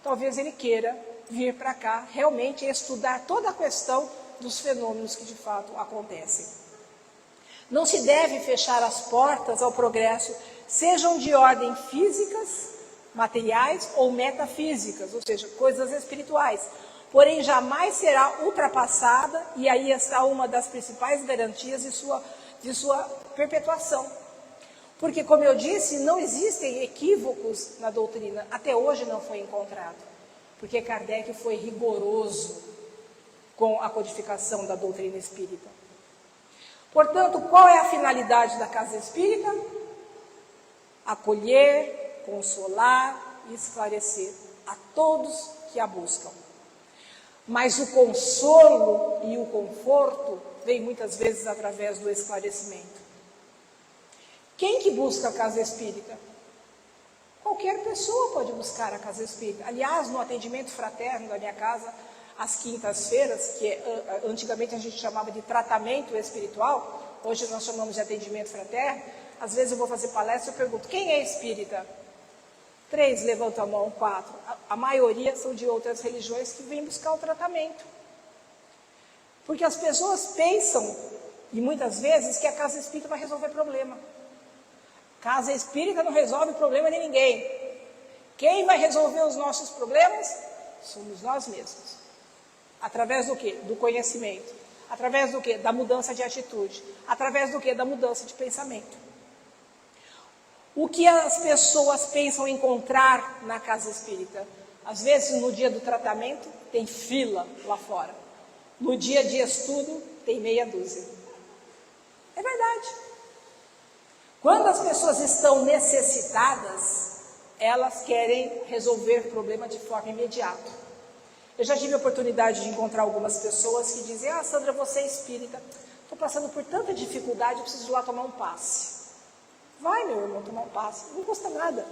talvez ele queira vir para cá realmente estudar toda a questão dos fenômenos que de fato acontecem. Não se deve fechar as portas ao progresso, sejam de ordem físicas, materiais ou metafísicas, ou seja, coisas espirituais. Porém, jamais será ultrapassada, e aí está uma das principais garantias de sua perpetuação. Porque, como eu disse, não existem equívocos na doutrina, até hoje não foi encontrado, porque Kardec foi rigoroso com a codificação da doutrina espírita. Portanto, qual é a finalidade da casa espírita? Acolher, consolar e esclarecer a todos que a buscam. Mas o consolo e o conforto vem muitas vezes através do esclarecimento. Quem que busca a casa espírita? Qualquer pessoa pode buscar a casa espírita. Aliás, no atendimento fraterno da minha casa, às quintas-feiras, que antigamente a gente chamava de tratamento espiritual, hoje nós chamamos de atendimento fraterno. Às vezes eu vou fazer palestra e eu pergunto, quem é espírita? 3 levantam a mão, 4. A maioria são de outras religiões que vêm buscar o tratamento. Porque as pessoas pensam, e muitas vezes, que a casa espírita vai resolver problema. Casa espírita não resolve problema de ninguém. Quem vai resolver os nossos problemas? Somos nós mesmos. Através do quê? Do conhecimento. Através do quê? Da mudança de atitude. Através do quê? Da mudança de pensamento. O que as pessoas pensam encontrar na casa espírita? Às vezes, no dia do tratamento, tem fila lá fora. No dia de estudo, tem meia dúzia. É verdade. Quando as pessoas estão necessitadas, elas querem resolver o problema de forma imediata. Eu já tive a oportunidade de encontrar algumas pessoas que dizem, Sandra, você é espírita, estou passando por tanta dificuldade, eu preciso ir lá tomar um passe. Vai, meu irmão, tomar um passe, não custa nada,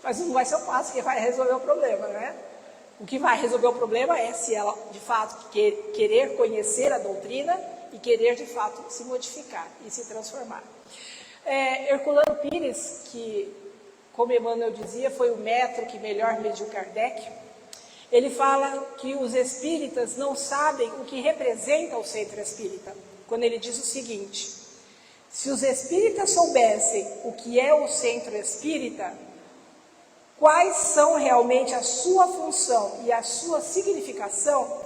mas não vai ser o passe que vai resolver o problema, né? O que vai resolver o problema é se ela, de fato, querer conhecer a doutrina e querer, de fato, se modificar e se transformar. Herculano Pires, que, como Emmanuel dizia, foi o metro que melhor mediu Kardec, ele fala que os espíritas não sabem o que representa o centro espírita, quando ele diz o seguinte, se os espíritas soubessem o que é o centro espírita, quais são realmente a sua função e a sua significação,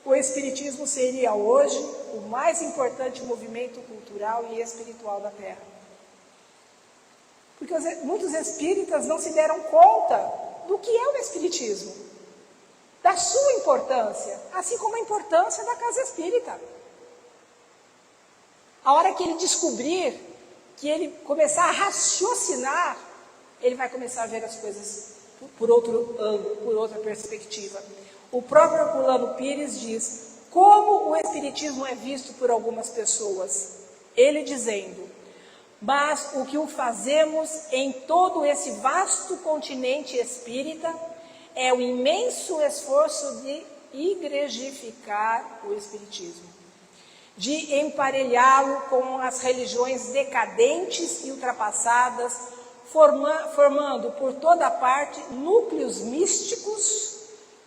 o espiritismo seria hoje o mais importante movimento cultural e espiritual da Terra. Porque muitos espíritas não se deram conta do que é o espiritismo, da sua importância, assim como a importância da casa espírita. A hora que ele descobrir, que ele começar a raciocinar, ele vai começar a ver as coisas por outro ângulo, por outra perspectiva. O próprio Herculano Pires diz, como o espiritismo é visto por algumas pessoas, ele dizendo, mas o que o fazemos em todo esse vasto continente espírita é o imenso esforço de igrejificar o espiritismo, de emparelhá-lo com as religiões decadentes e ultrapassadas, formando por toda parte núcleos místicos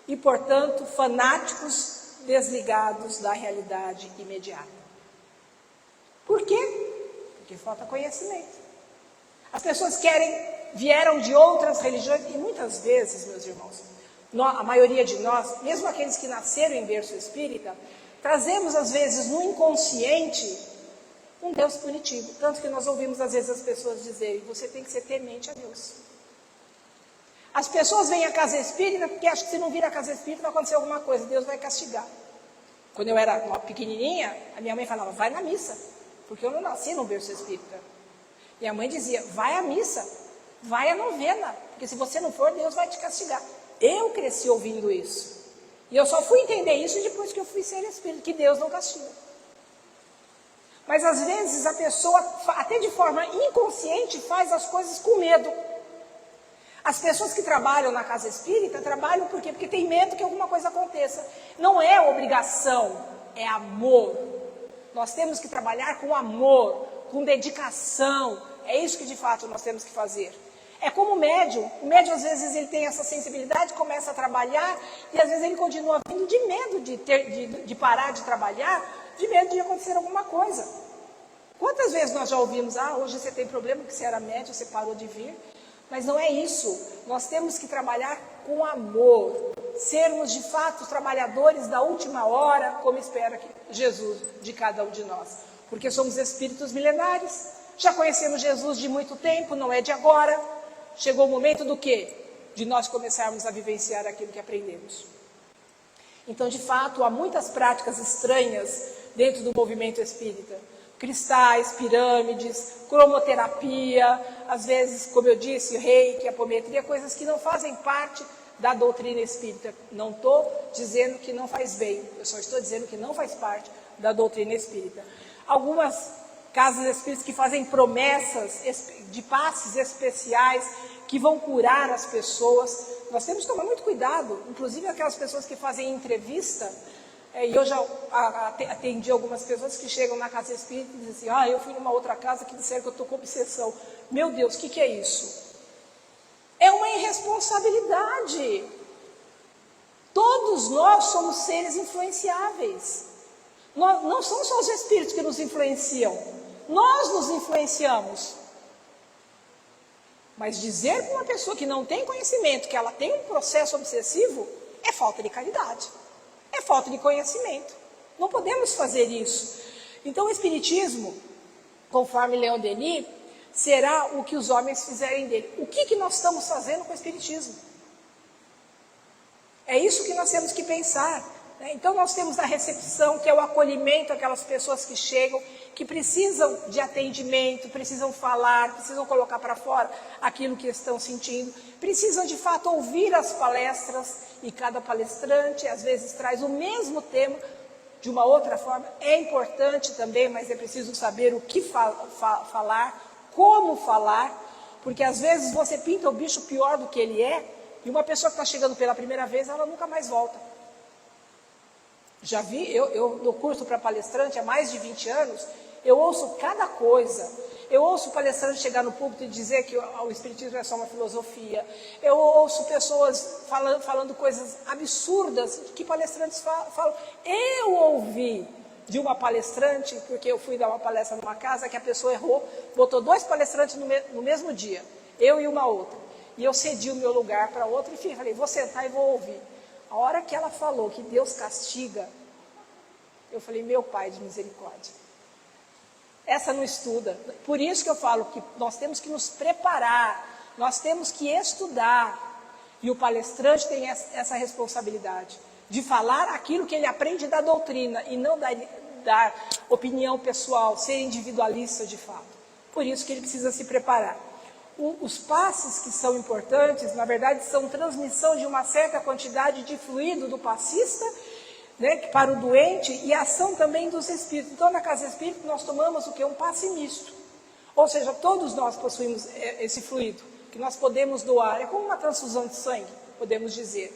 e, portanto, fanáticos desligados da realidade imediata. Por quê? Porque falta conhecimento. As pessoas vieram de outras religiões, e muitas vezes, meus irmãos, a maioria de nós, mesmo aqueles que nasceram em berço espírita, trazemos às vezes no inconsciente um Deus punitivo. Tanto que nós ouvimos às vezes as pessoas dizerem, você tem que ser temente a Deus. As pessoas vêm à casa espírita porque acham que se não vir à casa espírita vai acontecer alguma coisa, Deus vai castigar. Quando eu era uma pequenininha, a minha mãe falava, vai na missa, porque eu não nasci num berço espírita. E a mãe dizia, vai à missa, vai à novena, porque se você não for, Deus vai te castigar. Eu cresci ouvindo isso. E eu só fui entender isso depois que eu fui ser espírita, que Deus não castiga. Mas às vezes a pessoa, até de forma inconsciente, faz as coisas com medo. As pessoas que trabalham na casa espírita, trabalham por quê? Porque tem medo que alguma coisa aconteça. Não é obrigação, é amor. Nós temos que trabalhar com amor, com dedicação. É isso que de fato nós temos que fazer. É como o médium às vezes ele tem essa sensibilidade, começa a trabalhar e às vezes ele continua vindo de medo de parar de trabalhar, de medo de acontecer alguma coisa. Quantas vezes nós já ouvimos, hoje você tem problema porque você era médium, você parou de vir, mas não é isso. Nós temos que trabalhar com amor, sermos de fato trabalhadores da última hora, como espera Jesus de cada um de nós, porque somos espíritos milenares, já conhecemos Jesus de muito tempo, não é de agora. Chegou o momento do quê? De nós começarmos a vivenciar aquilo que aprendemos. Então, de fato, há muitas práticas estranhas dentro do movimento espírita. Cristais, pirâmides, cromoterapia, às vezes, como eu disse, reiki, apometria, coisas que não fazem parte da doutrina espírita. Não estou dizendo que não faz bem, eu só estou dizendo que não faz parte da doutrina espírita. Algumas casas espíritas que fazem promessas de passes especiais que vão curar as pessoas. Nós temos que tomar muito cuidado, inclusive aquelas pessoas que fazem entrevista, e eu já atendi algumas pessoas que chegam na casa espírita e dizem assim, eu fui numa outra casa que disseram que eu estou com obsessão. Meu Deus, o que é isso? É uma irresponsabilidade. Todos nós somos seres influenciáveis. Não são só os espíritos que nos influenciam, nós nos influenciamos. Mas dizer para uma pessoa que não tem conhecimento que ela tem um processo obsessivo é falta de caridade, é falta de conhecimento. Não podemos fazer isso. Então o Espiritismo, conforme Leon Denis, será o que os homens fizerem dele. O que nós estamos fazendo com o Espiritismo? É isso que nós temos que pensar. Então nós temos a recepção, que é o acolhimento àquelas pessoas que chegam, que precisam de atendimento, precisam falar, precisam colocar para fora aquilo que estão sentindo, precisam de fato ouvir as palestras, e cada palestrante às vezes traz o mesmo tema de uma outra forma. É importante também, mas é preciso saber o que falar, como falar, porque às vezes você pinta o bicho pior do que ele é, e uma pessoa que está chegando pela primeira vez, ela nunca mais volta. Já vi, eu dou curso para palestrante há mais de 20 anos, eu ouço cada coisa. Eu ouço palestrante chegar no púlpito e dizer que o Espiritismo é só uma filosofia. Eu ouço pessoas falando coisas absurdas que palestrantes falam. Eu ouvi de uma palestrante, porque eu fui dar uma palestra numa casa, que a pessoa errou, botou 2 palestrantes no mesmo dia, eu e uma outra. E eu cedi o meu lugar para outra e falei, vou sentar e vou ouvir. A hora que ela falou que Deus castiga, eu falei, meu Pai de misericórdia. Essa não estuda. Por isso que eu falo que nós temos que nos preparar, nós temos que estudar. E o palestrante tem essa responsabilidade de falar aquilo que ele aprende da doutrina e não dar opinião pessoal, ser individualista de fato. Por isso que ele precisa se preparar. Os passes que são importantes, na verdade, são transmissão de uma certa quantidade de fluido do passista, para o doente, e a ação também dos espíritos. Então, na casa espírita, nós tomamos o que? Um passe misto. Ou seja, todos nós possuímos esse fluido, que nós podemos doar. É como uma transfusão de sangue, podemos dizer.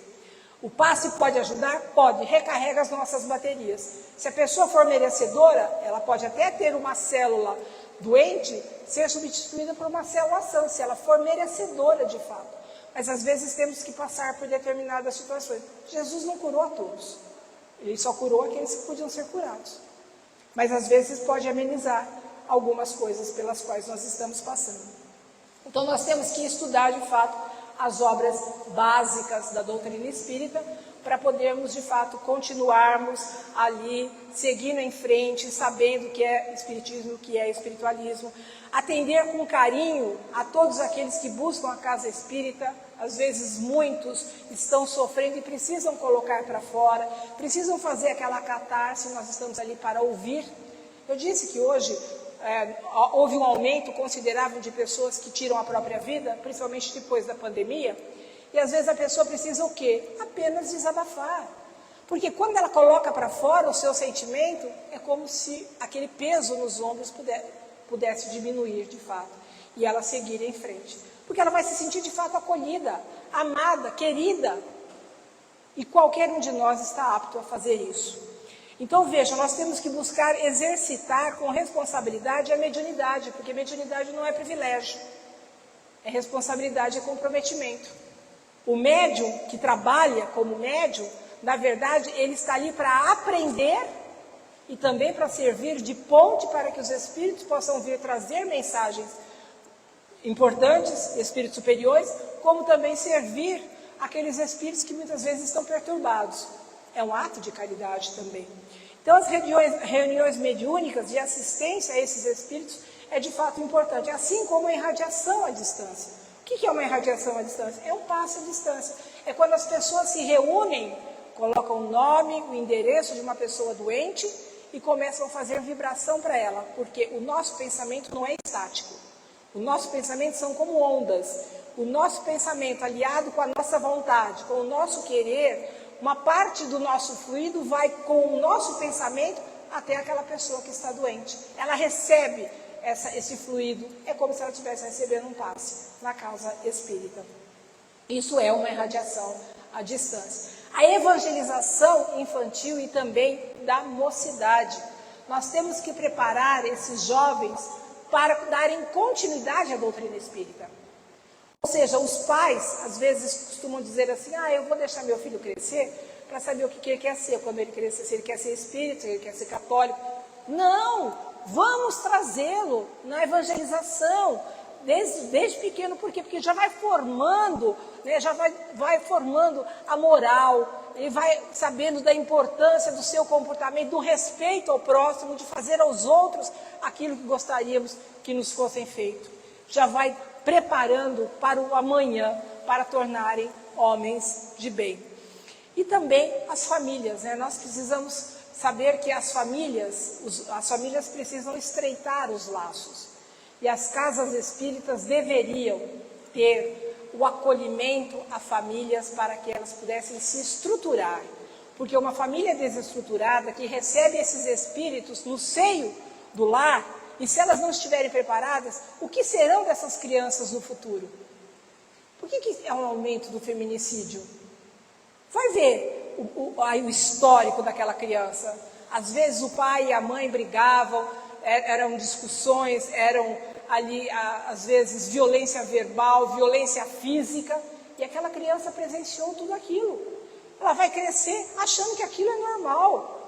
O passe pode ajudar? Pode. Recarrega as nossas baterias. Se a pessoa for merecedora, ela pode até ter uma célula doente, ser substituída por uma célula sã, se ela for merecedora de fato. Mas às vezes temos que passar por determinadas situações. Jesus não curou a todos. Ele só curou aqueles que podiam ser curados. Mas às vezes pode amenizar algumas coisas pelas quais nós estamos passando. Então nós temos que estudar de fato as obras básicas da doutrina espírita, para podermos de fato continuarmos ali, seguindo em frente, sabendo o que é espiritismo, o que é espiritualismo, atender com carinho a todos aqueles que buscam a casa espírita. Às vezes muitos estão sofrendo e precisam colocar para fora, precisam fazer aquela catarse, nós estamos ali para ouvir. Eu disse que hoje houve um aumento considerável de pessoas que tiram a própria vida, principalmente depois da pandemia, e às vezes a pessoa precisa o quê? Apenas desabafar. Porque quando ela coloca para fora o seu sentimento, é como se aquele peso nos ombros pudesse diminuir de fato, e ela seguir em frente. Porque ela vai se sentir de fato acolhida, amada, querida. E qualquer um de nós está apto a fazer isso. Então veja, nós temos que buscar exercitar com responsabilidade a mediunidade, porque mediunidade não é privilégio. É responsabilidade, é comprometimento. O médium que trabalha como médium, na verdade, ele está ali para aprender e também para servir de ponte para que os espíritos possam vir trazer mensagens importantes, espíritos superiores, como também servir aqueles espíritos que muitas vezes estão perturbados. É um ato de caridade também. Então, as reuniões mediúnicas de assistência a esses espíritos é de fato importante, assim como a irradiação à distância. O que é uma irradiação à distância? É um passe à distância. É quando as pessoas se reúnem, colocam o nome, o endereço de uma pessoa doente e começam a fazer vibração para ela, porque o nosso pensamento não é estático. O nosso pensamento são como ondas. O nosso pensamento, aliado com a nossa vontade, com o nosso querer, uma parte do nosso fluido vai com o nosso pensamento até aquela pessoa que está doente. Ela recebe esse fluido, é como se ela estivesse recebendo um passe na casa espírita. Isso é uma irradiação à distância. A evangelização infantil e também da mocidade. Nós temos que preparar esses jovens para darem continuidade à doutrina espírita. Ou seja, os pais, às vezes, costumam dizer assim, eu vou deixar meu filho crescer para saber o que ele quer ser quando ele crescer, se ele quer ser espírita, se ele quer ser católico. Não! Vamos trazê-lo na evangelização, desde pequeno, por quê? Porque já vai formando, né, já vai formando a moral, ele vai sabendo da importância do seu comportamento, do respeito ao próximo, de fazer aos outros aquilo que gostaríamos que nos fossem feito. Já vai preparando para o amanhã, para tornarem homens de bem. E também as famílias, né? Nós precisamos saber que as famílias precisam estreitar os laços. E as casas espíritas deveriam ter o acolhimento a famílias para que elas pudessem se estruturar. Porque uma família desestruturada que recebe esses espíritos no seio do lar, e se elas não estiverem preparadas, o que serão dessas crianças no futuro? Por que é um aumento do feminicídio? Vai ver o histórico daquela criança. Às vezes o pai e a mãe brigavam, eram discussões, eram ali, às vezes, violência verbal, violência física, e aquela criança presenciou tudo aquilo. Ela vai crescer achando que aquilo é normal.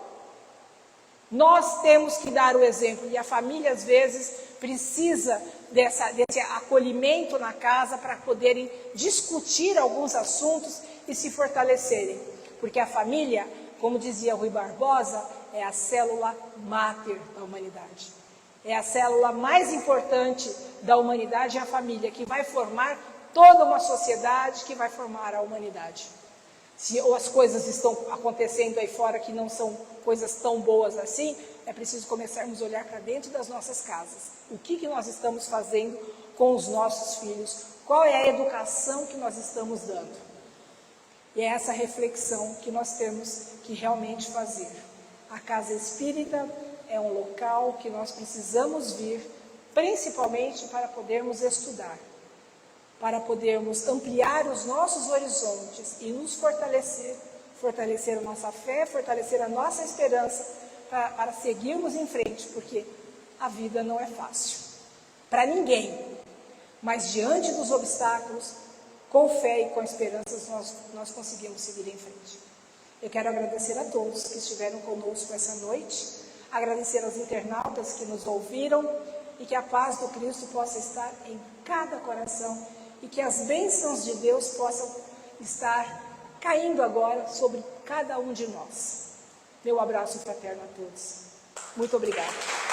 Nós temos que dar o exemplo, e a família, às vezes, precisa desse acolhimento na casa para poderem discutir alguns assuntos e se fortalecerem. Porque a família, como dizia Rui Barbosa, é a célula máter da humanidade. É a célula mais importante da humanidade, é a família, que vai formar toda uma sociedade, que vai formar a humanidade. Se as coisas estão acontecendo aí fora que não são coisas tão boas assim, é preciso começarmos a olhar para dentro das nossas casas. O que nós estamos fazendo com os nossos filhos? Qual é a educação que nós estamos dando? E é essa reflexão que nós temos que realmente fazer. A casa espírita é um local que nós precisamos vir, principalmente para podermos estudar, para podermos ampliar os nossos horizontes e nos fortalecer a nossa fé, fortalecer a nossa esperança, para seguirmos em frente, porque a vida não é fácil para ninguém, mas diante dos obstáculos, com fé e com esperanças, nós conseguimos seguir em frente. Eu quero agradecer a todos que estiveram conosco essa noite, agradecer aos internautas que nos ouviram, e que a paz do Cristo possa estar em cada coração, e que as bênçãos de Deus possam estar caindo agora sobre cada um de nós. Meu abraço fraterno a todos. Muito obrigada.